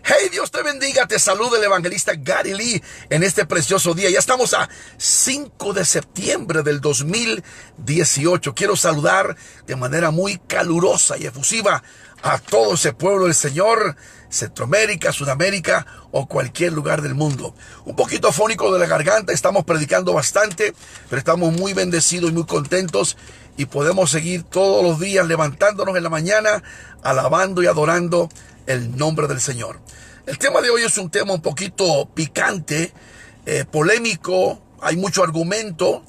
Hey, Dios te bendiga, te saluda el evangelista Gary Lee en este precioso día. Ya estamos a 5 de septiembre del 2018. Quiero saludar de manera muy calurosa y efusiva a todo ese pueblo del Señor, Centroamérica, Sudamérica o cualquier lugar del mundo. Un poquito afónico de la garganta, estamos predicando bastante, pero estamos muy bendecidos y muy contentos y podemos seguir todos los días levantándonos en la mañana, alabando y adorando el nombre del Señor. El tema de hoy es un tema un poquito picante, polémico, hay mucho argumento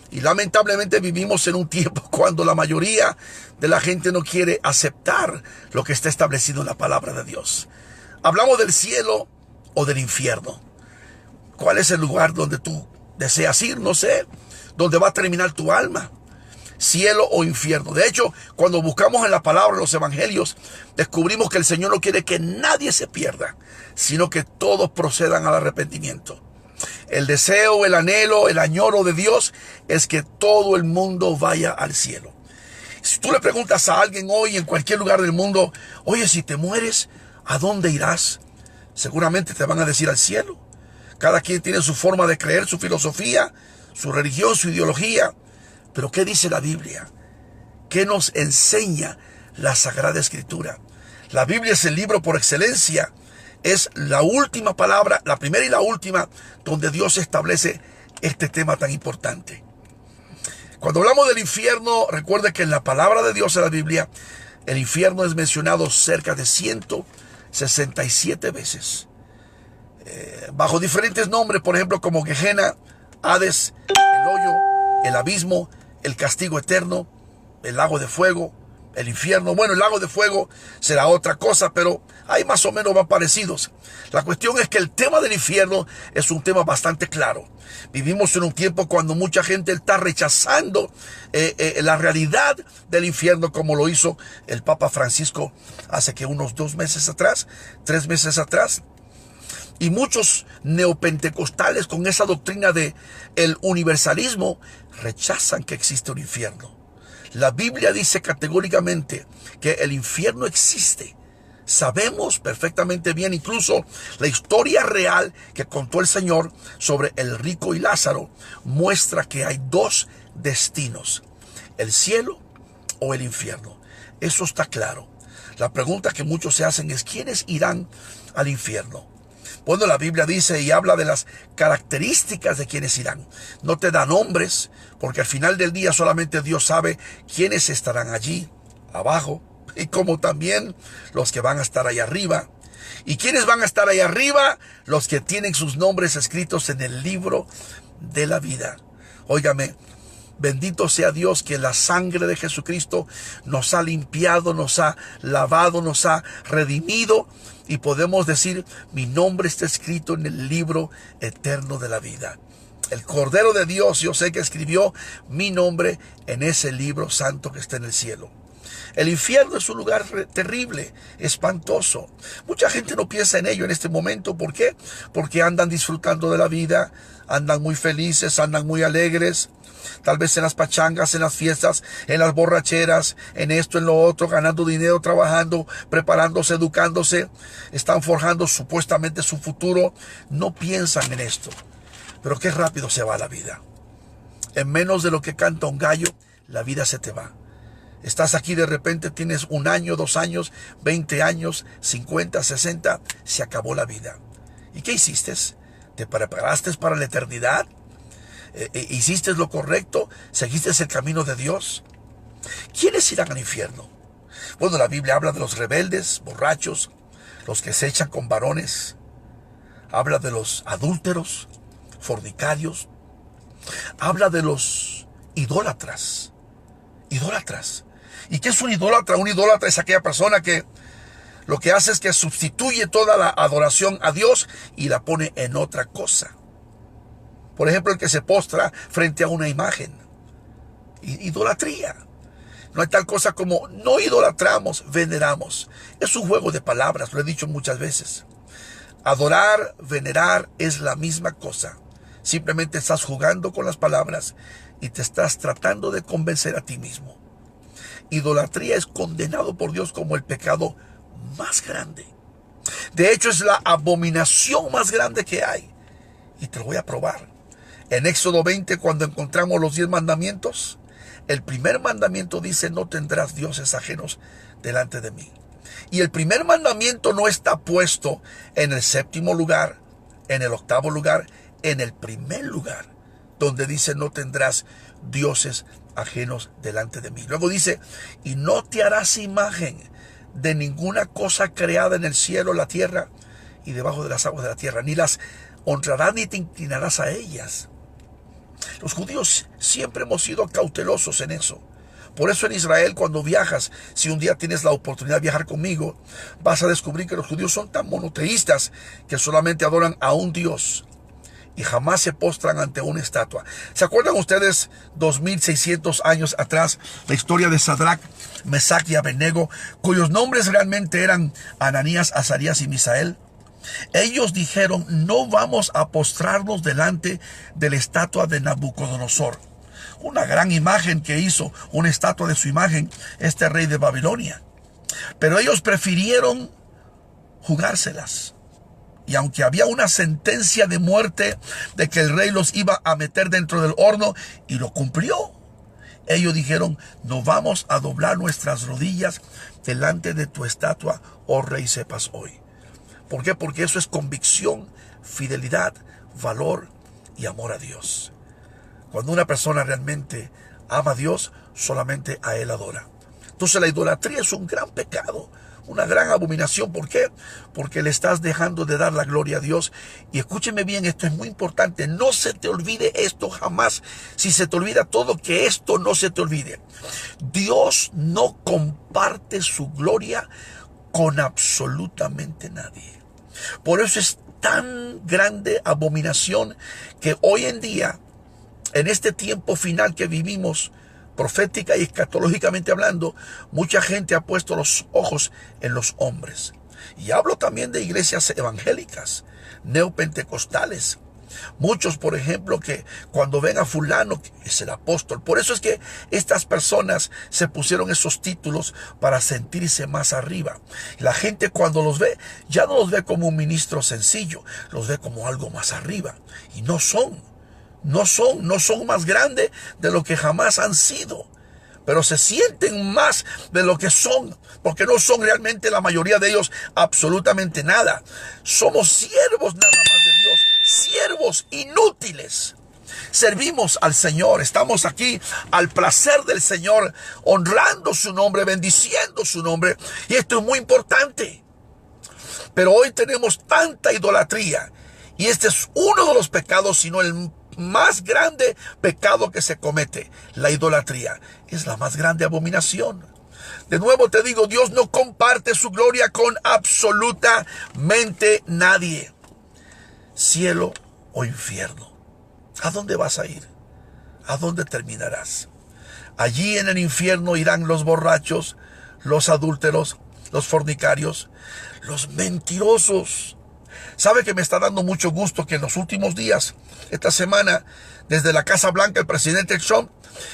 y lamentablemente vivimos en un tiempo cuando la mayoría de la gente no quiere aceptar lo que está establecido en la palabra de Dios. Hablamos del cielo o del infierno. ¿Cuál es el lugar donde tú deseas ir? No sé. ¿Dónde va a terminar tu alma? Cielo o infierno. De hecho, cuando buscamos en la palabra, en los evangelios, descubrimos que el Señor no quiere que nadie se pierda, sino que todos procedan al arrepentimiento. El deseo, el anhelo, el añoro de Dios es que todo el mundo vaya al cielo. Si tú le preguntas a alguien hoy en cualquier lugar del mundo, oye, si te mueres, ¿a dónde irás? Seguramente te van a decir al cielo. Cada quien tiene su forma de creer, su filosofía, su religión, su ideología. Pero ¿qué dice la Biblia? ¿Qué nos enseña la Sagrada Escritura? La Biblia es el libro por excelencia. Es la última palabra, la primera y la última, donde Dios establece este tema tan importante. Cuando hablamos del infierno, recuerde que en la palabra de Dios en la Biblia, el infierno es mencionado cerca de 167 veces. Bajo diferentes nombres, por ejemplo, como Gehenna, Hades, el hoyo, el abismo, el castigo eterno, el lago de fuego, el infierno. Bueno, el lago de fuego será otra cosa, pero hay más o menos más parecidos. La cuestión es que el tema del infierno es un tema bastante claro. Vivimos en un tiempo cuando mucha gente está rechazando la realidad del infierno, como lo hizo el Papa Francisco hace que unos 3 meses atrás. Y muchos neopentecostales con esa doctrina de el universalismo rechazan que existe un infierno. La Biblia dice categóricamente que el infierno existe. Sabemos perfectamente bien incluso la historia real que contó el Señor sobre el rico y Lázaro muestra que hay 2 destinos, el cielo o el infierno. Eso está claro. La pregunta que muchos se hacen es ¿quiénes irán al infierno? Bueno, la Biblia dice y habla de las características de quienes irán. No te da nombres, porque al final del día solamente Dios sabe quiénes estarán allí, abajo, y como también los que van a estar ahí arriba. ¿Y quiénes van a estar ahí arriba? Los que tienen sus nombres escritos en el libro de la vida. Óigame, bendito sea Dios que la sangre de Jesucristo nos ha limpiado, nos ha lavado, nos ha redimido. Y podemos decir, mi nombre está escrito en el libro eterno de la vida. El Cordero de Dios, yo sé que escribió mi nombre en ese libro santo que está en el cielo. El infierno es un lugar terrible, espantoso. Mucha gente no piensa en ello en este momento. ¿Por qué? Porque andan disfrutando de la vida, andan muy felices, andan muy alegres. Tal vez en las pachangas, en las fiestas, en las borracheras, en esto, en lo otro, ganando dinero, trabajando, preparándose, educándose. Están forjando supuestamente su futuro. No piensan en esto. Pero qué rápido se va la vida. En menos de lo que canta un gallo, la vida se te va. Estás aquí, de repente tienes 1 año, 2 años, 20 años, 50, 60, se acabó la vida. ¿Y qué hiciste? ¿Te preparaste para la eternidad? ¿Hiciste lo correcto? ¿Seguiste el camino de Dios? ¿Quiénes irán al infierno? Bueno, la Biblia habla de los rebeldes, borrachos, los que se echan con varones. Habla de los adúlteros, fornicarios. Habla de los idólatras. Idólatras. ¿Y qué es un idólatra? Un idólatra es aquella persona que lo que hace es que sustituye toda la adoración a Dios y la pone en otra cosa. Por ejemplo, el que se postra frente a una imagen. Idolatría. No hay tal cosa como no idolatramos, veneramos. Es un juego de palabras, lo he dicho muchas veces. Adorar, venerar es la misma cosa. Simplemente estás jugando con las palabras y te estás tratando de convencer a ti mismo. Idolatría es condenado por Dios como el pecado más grande. De hecho, es la abominación más grande que hay. Y te lo voy a probar. En Éxodo 20, cuando encontramos los 10 mandamientos, el primer mandamiento dice: no tendrás dioses ajenos delante de mí. Y el primer mandamiento no está puesto en el 7º lugar, en el 8º lugar, en el primer lugar, donde dice: no tendrás dioses ajenos delante de mí. Luego dice: y no te harás imagen de ninguna cosa creada en el cielo, la tierra y debajo de las aguas de la tierra, ni las honrarás ni te inclinarás a ellas. Los judíos siempre hemos sido cautelosos en eso. Por eso en Israel, cuando viajas, si un día tienes la oportunidad de viajar conmigo, vas a descubrir que los judíos son tan monoteístas que solamente adoran a un Dios y jamás se postran ante una estatua. ¿Se acuerdan ustedes 2600 años atrás la historia de Sadrach, Mesach y Abednego, cuyos nombres realmente eran Ananías, Azarías y Misael? Ellos dijeron: no vamos a postrarnos delante de la estatua de Nabucodonosor. Una gran imagen que hizo, una estatua de su imagen, este rey de Babilonia. Pero ellos prefirieron jugárselas. Y aunque había una sentencia de muerte de que el rey los iba a meter dentro del horno, y lo cumplió, ellos dijeron: no vamos a doblar nuestras rodillas delante de tu estatua, oh rey, sepas hoy. ¿Por qué? Porque eso es convicción, fidelidad, valor y amor a Dios. Cuando una persona realmente ama a Dios, solamente a Él adora. Entonces la idolatría es un gran pecado, una gran abominación. ¿Por qué? Porque le estás dejando de dar la gloria a Dios. Y escúcheme bien, esto es muy importante. No se te olvide esto jamás. Si se te olvida todo, que esto no se te olvide. Dios no comparte su gloria con absolutamente nadie. Por eso es tan grande abominación que hoy en día, en este tiempo final que vivimos, profética y escatológicamente hablando, mucha gente ha puesto los ojos en los hombres. Y hablo también de iglesias evangélicas, neopentecostales. Muchos, por ejemplo, que cuando ven a fulano, que es el apóstol. Por eso es que estas personas se pusieron esos títulos para sentirse más arriba. La gente cuando los ve, ya no los ve como un ministro sencillo, los ve como algo más arriba. Y no son más grandes de lo que jamás han sido. Pero se sienten más de lo que son, porque no son realmente, la mayoría de ellos, absolutamente nada. Somos siervos nada más de Dios, siervos inútiles. Servimos al Señor, estamos aquí al placer del Señor, honrando su nombre, bendiciendo su nombre, y esto es muy importante. Pero hoy tenemos tanta idolatría, y este es uno de los pecados, sino el más grande pecado que se comete. La idolatría es la más grande abominación. De nuevo te digo, Dios no comparte su gloria con absolutamente nadie. Cielo o infierno, ¿a dónde vas a ir? ¿A dónde terminarás? Allí en el infierno irán los borrachos, los adúlteros, los fornicarios, los mentirosos. ¿Sabe que me está dando mucho gusto que en los últimos días, esta semana, desde la Casa Blanca, el presidente Trump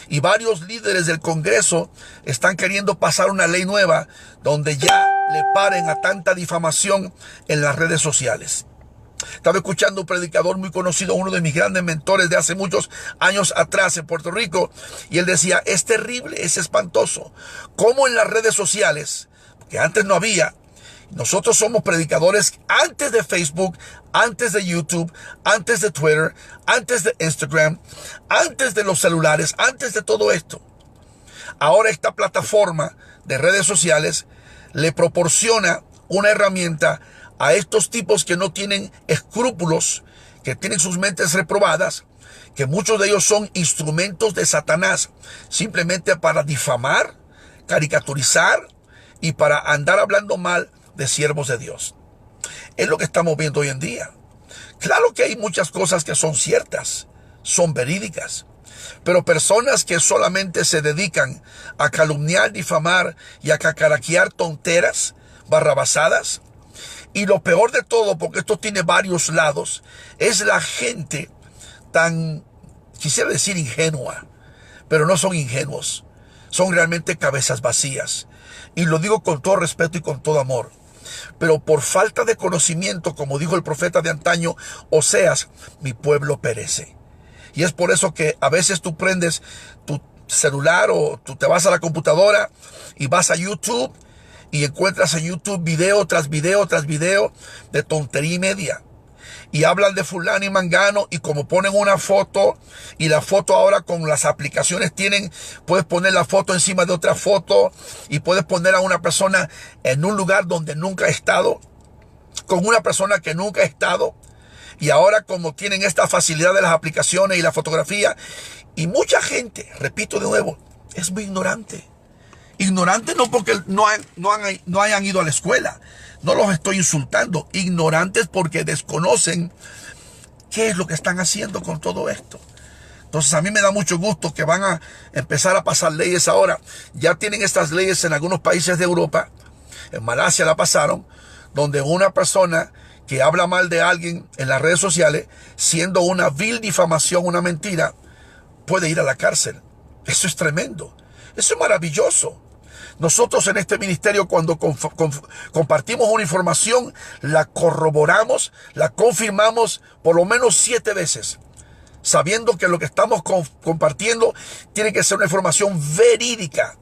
y varios líderes del Congreso están queriendo pasar una ley nueva donde ya le paren a tanta difamación en las redes sociales? Estaba escuchando un predicador muy conocido, uno de mis grandes mentores de hace muchos años atrás en Puerto Rico, y él decía: es terrible, es espantoso, cómo en las redes sociales, que antes no había, nosotros somos predicadores antes de Facebook, antes de YouTube, antes de Twitter, antes de Instagram, antes de los celulares, antes de todo esto. Ahora esta plataforma de redes sociales le proporciona una herramienta a estos tipos que no tienen escrúpulos, que tienen sus mentes reprobadas, que muchos de ellos son instrumentos de Satanás, simplemente para difamar, caricaturizar y para andar hablando mal de siervos de Dios. Es lo que estamos viendo hoy en día. Claro que hay muchas cosas que son ciertas, son verídicas, pero personas que solamente se dedican a calumniar, difamar y a cacaraquear tonteras, barrabasadas. Y lo peor de todo, porque esto tiene varios lados, es la gente tan, quisiera decir ingenua, pero no son ingenuos, son realmente cabezas vacías. Y lo digo con todo respeto y con todo amor. Pero por falta de conocimiento, como dijo el profeta de antaño, Oseas, mi pueblo perece. Y es por eso que a veces tú prendes tu celular o tú te vas a la computadora y vas a YouTube y encuentras en YouTube video tras video tras video de tontería y media. Y hablan de fulano y mangano, y como ponen una foto, y la foto ahora con las aplicaciones puedes poner la foto encima de otra foto, y puedes poner a una persona en un lugar donde nunca ha estado, con una persona que nunca ha estado. Y ahora como tienen esta facilidad de las aplicaciones y la fotografía, y mucha gente, repito de nuevo, es muy ignorante. Ignorante no porque no hayan ido a la escuela. No los estoy insultando. Ignorantes porque desconocen qué es lo que están haciendo con todo esto. Entonces a mí me da mucho gusto que van a empezar a pasar leyes ahora. Ya tienen estas leyes en algunos países de Europa. En Malasia la pasaron, donde una persona que habla mal de alguien en las redes sociales, siendo una vil difamación, una mentira, puede ir a la cárcel. Eso es tremendo. Eso es maravilloso. Nosotros en este ministerio, cuando compartimos una información, la corroboramos, la confirmamos por lo menos 7 veces, sabiendo que lo que estamos compartiendo tiene que ser una información verídica.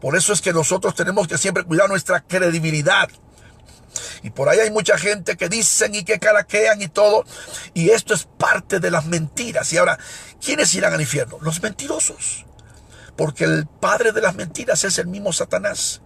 Por eso es que nosotros tenemos que siempre cuidar nuestra credibilidad. Y por ahí hay mucha gente que dicen y que caraquean y todo, y esto es parte de las mentiras. Y ahora, ¿quiénes irán al infierno? Los mentirosos. Porque el padre de las mentiras es el mismo Satanás.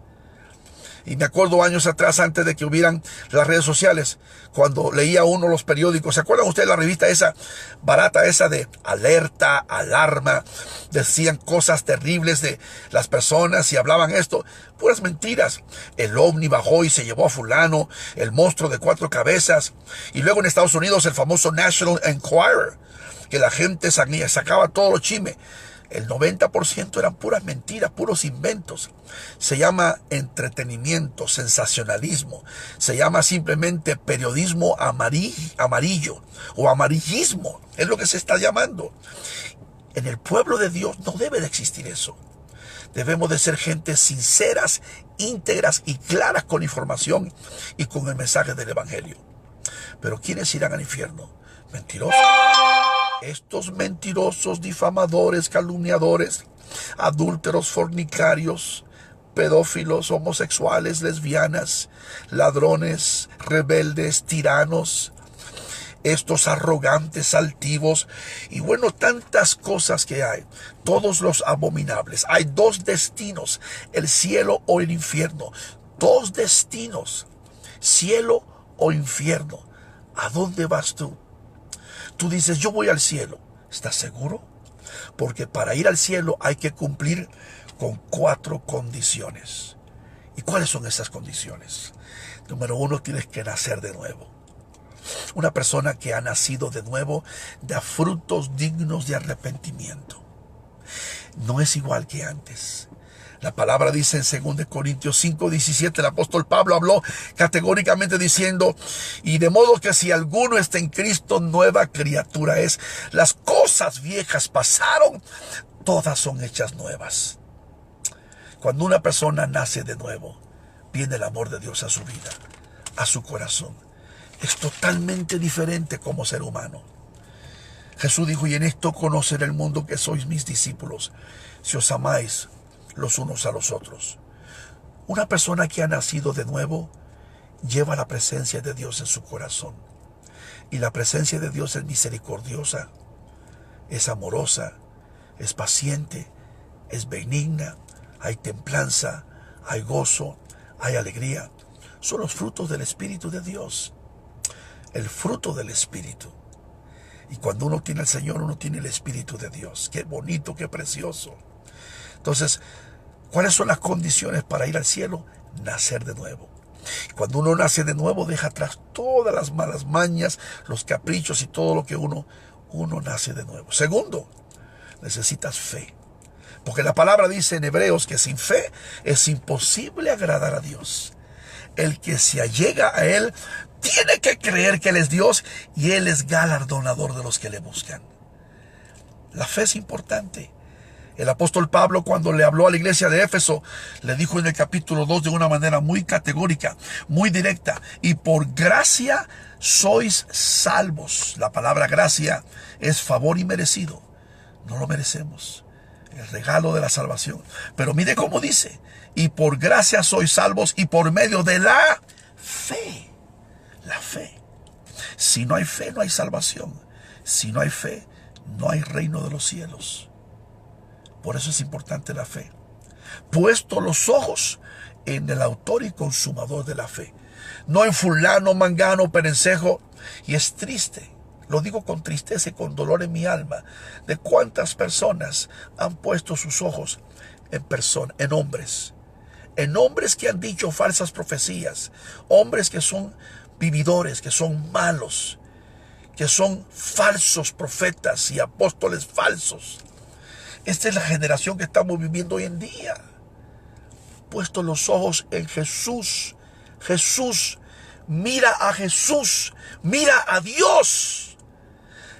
Y me acuerdo años atrás, antes de que hubieran las redes sociales, cuando leía uno los periódicos. ¿Se acuerdan ustedes de la revista esa barata, esa de alerta, alarma? Decían cosas terribles de las personas y hablaban esto. Puras mentiras. El ovni bajó y se llevó a fulano, el monstruo de 4 cabezas. Y luego en Estados Unidos el famoso National Enquirer, que la gente sacaba todo los chismes. El 90% eran puras mentiras, puros inventos. Se llama entretenimiento, sensacionalismo. Se llama simplemente periodismo amarillo o amarillismo. Es lo que se está llamando. En el pueblo de Dios no debe de existir eso. Debemos de ser gente sinceras, íntegras y claras con información y con el mensaje del evangelio. Pero ¿quiénes irán al infierno? Mentirosos. Estos mentirosos, difamadores, calumniadores, adúlteros, fornicarios, pedófilos, homosexuales, lesbianas, ladrones, rebeldes, tiranos, estos arrogantes, altivos, y bueno, tantas cosas que hay, todos los abominables. Hay 2 destinos, el cielo o el infierno. 2 destinos, cielo o infierno. ¿A dónde vas tú? Tú dices, yo voy al cielo. ¿Estás seguro? Porque para ir al cielo hay que cumplir con 4 condiciones. ¿Y cuáles son esas condiciones? Número 1, tienes que nacer de nuevo. Una persona que ha nacido de nuevo da frutos dignos de arrepentimiento. No es igual que antes. La palabra dice en 2 Corintios 5:17, el apóstol Pablo habló categóricamente diciendo, y de modo que si alguno está en Cristo, nueva criatura es. Las cosas viejas pasaron, todas son hechas nuevas. Cuando una persona nace de nuevo, viene el amor de Dios a su vida, a su corazón. Es totalmente diferente como ser humano. Jesús dijo, y en esto conocerá el mundo que sois mis discípulos, si os amáis los unos a los otros. Una persona que ha nacido de nuevo lleva la presencia de Dios en su corazón. Y la presencia de Dios es misericordiosa, es amorosa, es paciente, es benigna, hay templanza, hay gozo, hay alegría. Son los frutos del Espíritu de Dios. El fruto del Espíritu. Y cuando uno tiene al Señor, uno tiene el Espíritu de Dios. Qué bonito, qué precioso. Entonces, ¿cuáles son las condiciones para ir al cielo? Nacer de nuevo. Cuando uno nace de nuevo, deja atrás todas las malas mañas, los caprichos y todo lo que uno nace de nuevo. Segundo, necesitas fe. Porque la palabra dice en Hebreos que sin fe es imposible agradar a Dios. El que se allega a Él tiene que creer que Él es Dios y Él es galardonador de los que le buscan. La fe es importante. El apóstol Pablo, cuando le habló a la iglesia de Éfeso, le dijo en el capítulo 2 de una manera muy categórica, muy directa: y por gracia sois salvos. La palabra gracia es favor inmerecido. No lo merecemos. El regalo de la salvación. Pero mire cómo dice: y por gracia sois salvos, y por medio de la fe. La fe. Si no hay fe, no hay salvación. Si no hay fe, no hay reino de los cielos. Por eso es importante la fe. Puesto los ojos en el autor y consumador de la fe. No en fulano, mangano, perencejo. Y es triste, lo digo con tristeza y con dolor en mi alma, de cuántas personas han puesto sus ojos en hombres. En hombres que han dicho falsas profecías. Hombres que son vividores, que son malos, que son falsos profetas y apóstoles falsos. Esta es la generación que estamos viviendo hoy en día. Puesto los ojos en Jesús. Jesús, mira a Jesús, mira a Dios.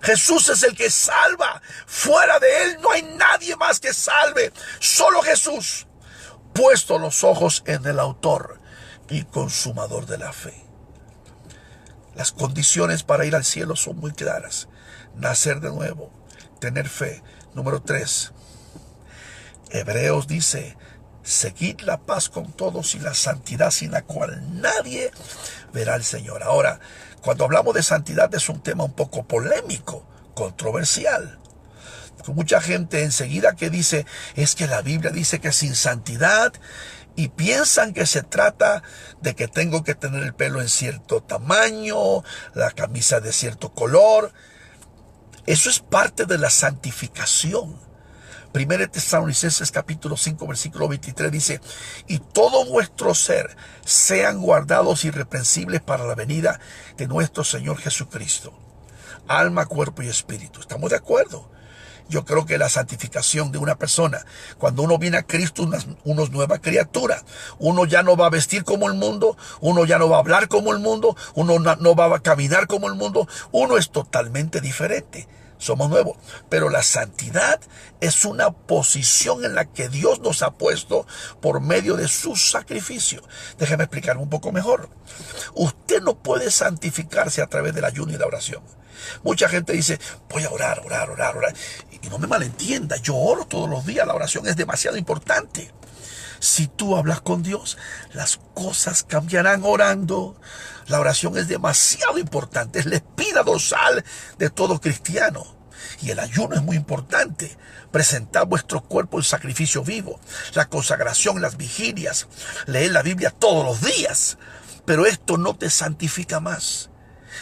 Jesús es el que salva. Fuera de Él no hay nadie más que salve. Solo Jesús. Puesto los ojos en el autor y consumador de la fe. Las condiciones para ir al cielo son muy claras. Nacer de nuevo, tener fe. Número 3, Hebreos dice: seguid la paz con todos y la santidad, sin la cual nadie verá al Señor. Ahora, cuando hablamos de santidad es un tema un poco polémico, controversial. Porque mucha gente enseguida que dice: es que la Biblia dice que sin santidad, y piensan que se trata de que tengo que tener el pelo en cierto tamaño, la camisa de cierto color. Eso es parte de la santificación. 1 Tesalonicenses capítulo 5 versículo 23 dice: y todo vuestro ser sean guardados irreprensibles para la venida de nuestro Señor Jesucristo. Alma, cuerpo y espíritu. ¿Estamos de acuerdo? Yo creo que la santificación de una persona, cuando uno viene a Cristo, uno es nueva criatura. Uno ya no va a vestir como el mundo, uno ya no va a hablar como el mundo, uno no va a caminar como el mundo. Uno es totalmente diferente. Somos nuevos. Pero la santidad es una posición en la que Dios nos ha puesto por medio de su sacrificio. Déjeme explicarme un poco mejor. Usted no puede santificarse a través del ayuno y la oración. Mucha gente dice: voy a orar. Y no me malentienda, yo oro todos los días. La oración es demasiado importante. Si tú hablas con Dios, las cosas cambiarán orando. La oración es demasiado importante. Es la espina dorsal de todo cristiano. Y el ayuno es muy importante. Presentar vuestro cuerpo en sacrificio vivo. La consagración, las vigilias. Leer la Biblia todos los días. Pero esto no te santifica más.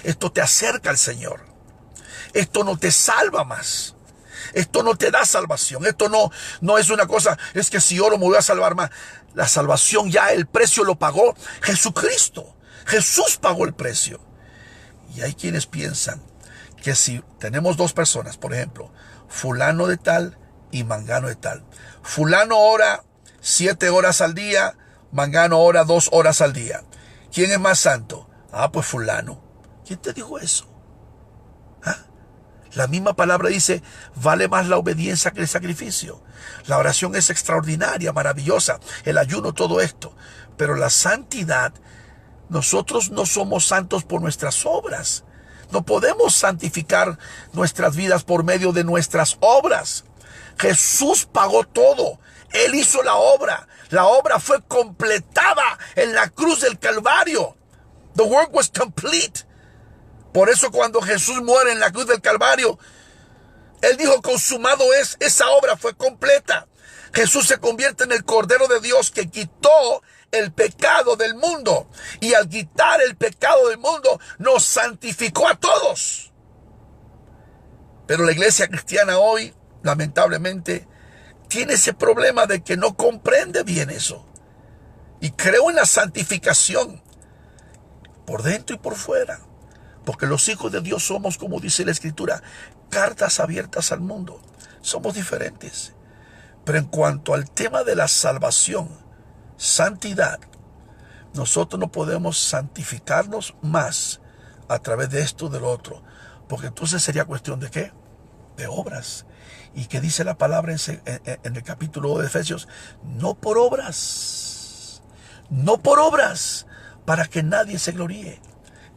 Esto te acerca al Señor. Esto no te salva más. Esto no te da salvación. Esto no es una cosa, es que si oro me voy a salvar más. La salvación ya el precio lo pagó Jesucristo. Jesús pagó el precio. Y hay quienes piensan que si tenemos dos personas, por ejemplo, fulano de tal y mangano de tal. Fulano ora 7 horas al día, mangano ora 2 horas al día. ¿Quién es más santo? Pues fulano. ¿Quién te dijo eso? La misma palabra dice: vale más la obediencia que el sacrificio. La oración es extraordinaria, maravillosa, el ayuno, todo esto. Pero la santidad, nosotros no somos santos por nuestras obras. No podemos santificar nuestras vidas por medio de nuestras obras. Jesús pagó todo. Él hizo la obra. La obra fue completada en la cruz del Calvario. The work was complete. Por eso cuando Jesús muere en la cruz del Calvario, Él dijo: consumado es. Esa obra fue completa. Jesús se convierte en el Cordero de Dios que quitó el pecado del mundo. Y al quitar el pecado del mundo, nos santificó a todos. Pero la iglesia cristiana hoy, lamentablemente, tiene ese problema de que no comprende bien eso. Y creo en la santificación, por dentro y por fuera. Porque los hijos de Dios somos, como dice la Escritura, cartas abiertas al mundo. Somos diferentes. Pero en cuanto al tema de la salvación, santidad, nosotros no podemos santificarnos más a través de esto o del otro. Porque entonces sería cuestión de ¿qué? de obras. ¿Y qué dice la palabra en el capítulo de Efesios? No por obras, no por obras, para que nadie se gloríe.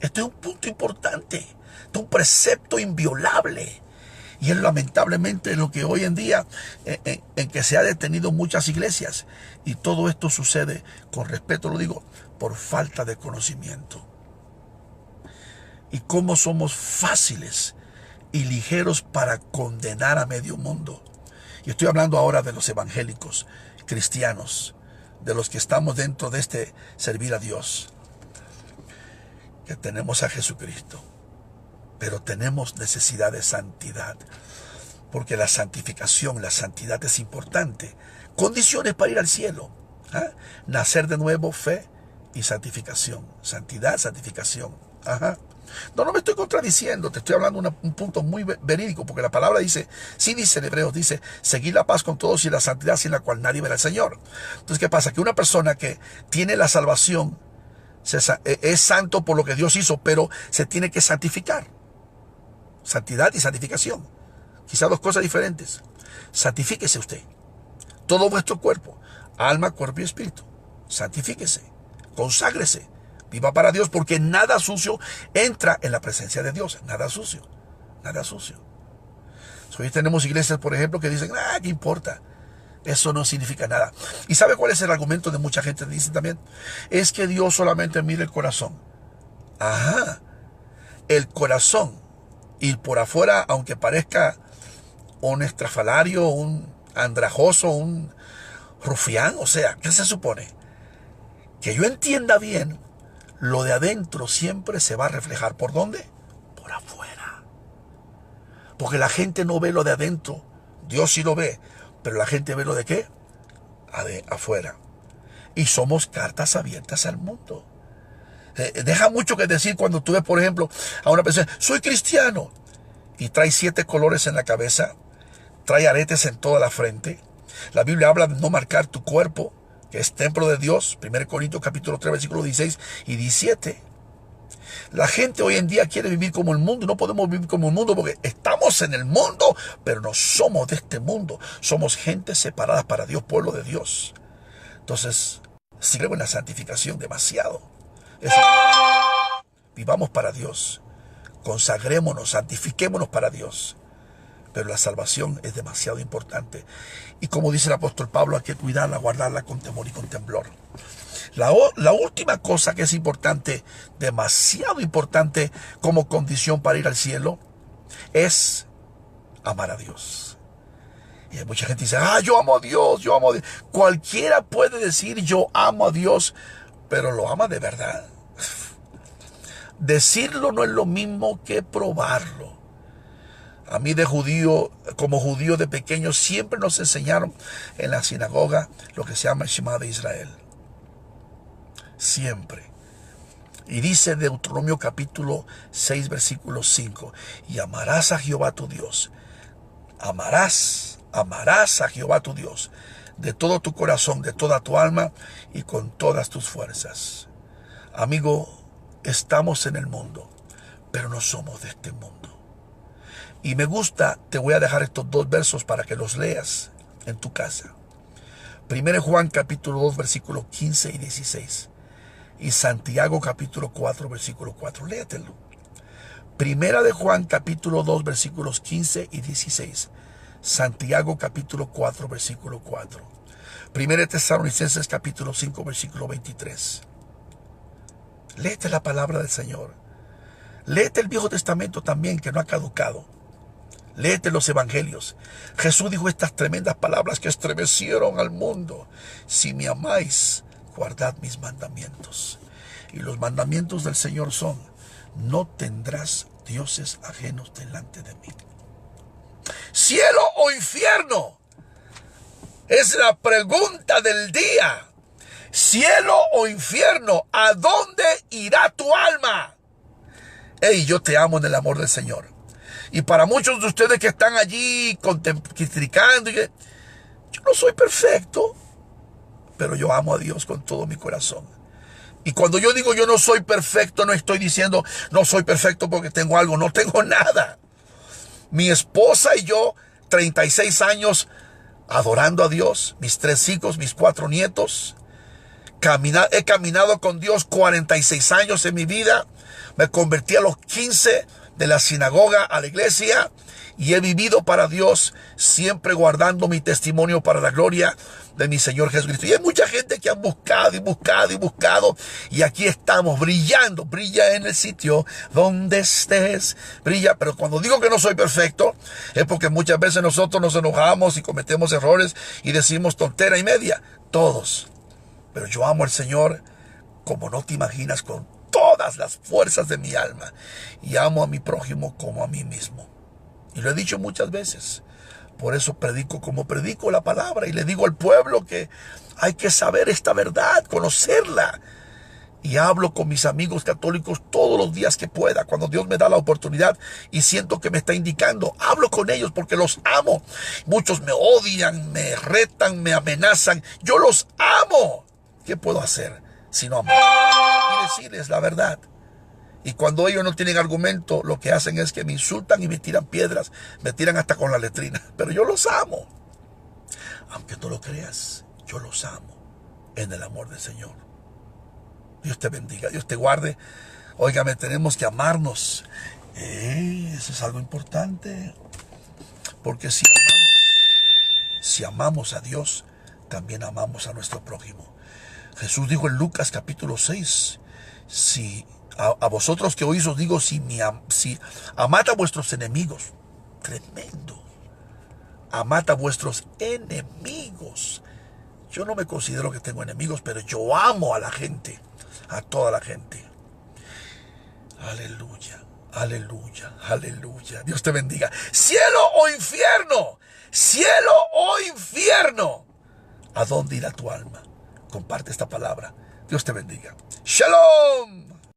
Este es un punto importante, este es un precepto inviolable. Y es lamentablemente lo que hoy en día, en que se ha detenido muchas iglesias. Y todo esto sucede, con respeto lo digo, por falta de conocimiento. Y cómo somos fáciles y ligeros para condenar a medio mundo. Y estoy hablando ahora de los evangélicos, cristianos, de los que estamos dentro de este servir a Dios. Que tenemos a Jesucristo, pero tenemos necesidad de santidad, porque la santificación, la santidad es importante. Condiciones para ir al cielo. Nacer de nuevo, fe y santificación. Santidad, santificación. No me estoy contradiciendo, te estoy hablando de un punto muy verídico, porque la palabra dice, sí dice en Hebreos, dice, seguir la paz con todos y la santidad sin la cual nadie verá al Señor. Entonces, ¿qué pasa? Que una persona que tiene la salvación es santo por lo que Dios hizo, pero se tiene que santificar. Santidad y santificación, quizás dos cosas diferentes. Santifíquese usted, todo vuestro cuerpo, alma, cuerpo y espíritu. Santifíquese, conságrese, viva para Dios, porque nada sucio entra en la presencia de Dios. Nada sucio, nada sucio. Hoy tenemos iglesias, por ejemplo, que dicen, ¿qué importa? Eso no significa nada. ¿Y sabe cuál es el argumento de mucha gente? Dicen también, es que Dios solamente mira el corazón. El corazón. Y por afuera, aunque parezca un estrafalario, un andrajoso, un rufián, o sea, ¿qué se supone? Que yo entienda bien, lo de adentro siempre se va a reflejar. ¿Por dónde? Por afuera. Porque la gente no ve lo de adentro. Dios sí lo ve. Pero la gente ve lo de qué? Afuera. Y somos cartas abiertas al mundo. Deja mucho que decir cuando tú ves, por ejemplo, a una persona, soy cristiano, y trae 7 colores en la cabeza, trae aretes en toda la frente. La Biblia habla de no marcar tu cuerpo, que es templo de Dios, 1 Corintios capítulo 3, versículos 16 y 17. La gente hoy en día quiere vivir como el mundo, y no podemos vivir como el mundo porque estamos en el mundo, pero no somos de este mundo. Somos gente separada para Dios, pueblo de Dios. Entonces, si creo en la santificación demasiado. Vivamos para Dios, consagrémonos, santifiquémonos para Dios. Pero la salvación es demasiado importante. Y como dice el apóstol Pablo, hay que cuidarla, guardarla con temor y con temblor. La última cosa que es importante, demasiado importante como condición para ir al cielo, es amar a Dios. Y hay mucha gente que dice, yo amo a Dios, yo amo a Dios. Cualquiera puede decir, yo amo a Dios, pero ¿lo ama de verdad? Decirlo no es lo mismo que probarlo. A mí como judío de pequeño, siempre nos enseñaron en la sinagoga lo que se llama el Shema de Israel. Siempre. Y dice Deuteronomio capítulo 6, versículo 5, y amarás a Jehová tu Dios. Amarás a Jehová tu Dios de todo tu corazón, de toda tu alma y con todas tus fuerzas. Amigo, estamos en el mundo, pero no somos de este mundo. Y me gusta, te voy a dejar estos 2 versos para que los leas en tu casa. 1 Juan capítulo 2, versículos 15 y 16. Y Santiago capítulo 4, versículo 4. Léetelo. 1 de Juan capítulo 2, versículos 15 y 16. Santiago capítulo 4, versículo 4. 1 de Tesalonicenses capítulo 5, versículo 23. Léete la palabra del Señor. Léete el Viejo Testamento también, que no ha caducado. Léete los evangelios. Jesús dijo estas tremendas palabras que estremecieron al mundo. Si me amáis, guardad mis mandamientos. Y los mandamientos del Señor son, no tendrás dioses ajenos delante de mí. ¿Cielo o infierno? Es la pregunta del día. ¿Cielo o infierno? ¿A dónde irá tu alma? Yo te amo en el amor del Señor. Y para muchos de ustedes que están allí criticando, yo no soy perfecto, pero yo amo a Dios con todo mi corazón. Y cuando yo digo yo no soy perfecto, no estoy diciendo no soy perfecto porque tengo algo, no tengo nada. Mi esposa y yo, 36 años adorando a Dios, mis 3 hijos, mis 4 nietos. He caminado con Dios 46 años en mi vida. Me convertí a los 15 de la sinagoga a la iglesia y he vivido para Dios, siempre guardando mi testimonio para la gloria de mi Señor Jesucristo. Y hay mucha gente que han buscado y buscado y buscado, y aquí estamos brillando. Brilla en el sitio donde estés, brilla. Pero cuando digo que no soy perfecto, es porque muchas veces nosotros nos enojamos y cometemos errores y decimos tontera y media, todos. Pero yo amo al Señor como no te imaginas, con todas las fuerzas de mi alma, y amo a mi prójimo como a mí mismo. Y lo he dicho muchas veces. Por eso predico como predico la palabra, y le digo al pueblo que hay que saber esta verdad, conocerla. Y hablo con mis amigos católicos todos los días que pueda, cuando Dios me da la oportunidad y siento que me está indicando. Hablo con ellos porque los amo. Muchos me odian, me retan, me amenazan. Yo los amo. ¿Qué puedo hacer sino amar y decirles la verdad? Y cuando ellos no tienen argumento, lo que hacen es que me insultan y me tiran piedras, me tiran hasta con la letrina. Pero yo los amo. Aunque no lo creas, yo los amo en el amor del Señor. Dios te bendiga, Dios te guarde. Óigame, tenemos que amarnos. Eso es algo importante. Porque si amamos a Dios, también amamos a nuestro prójimo. Jesús dijo en Lucas capítulo 6, si a vosotros que oís os digo, si amad a vuestros enemigos. Tremendo. Amad a vuestros enemigos. Yo no me considero que tengo enemigos, pero yo amo a la gente, a toda la gente. Aleluya, aleluya, aleluya. Dios te bendiga. Cielo o infierno, cielo o infierno. ¿A dónde irá tu alma? Comparte esta palabra. Dios te bendiga. Shalom.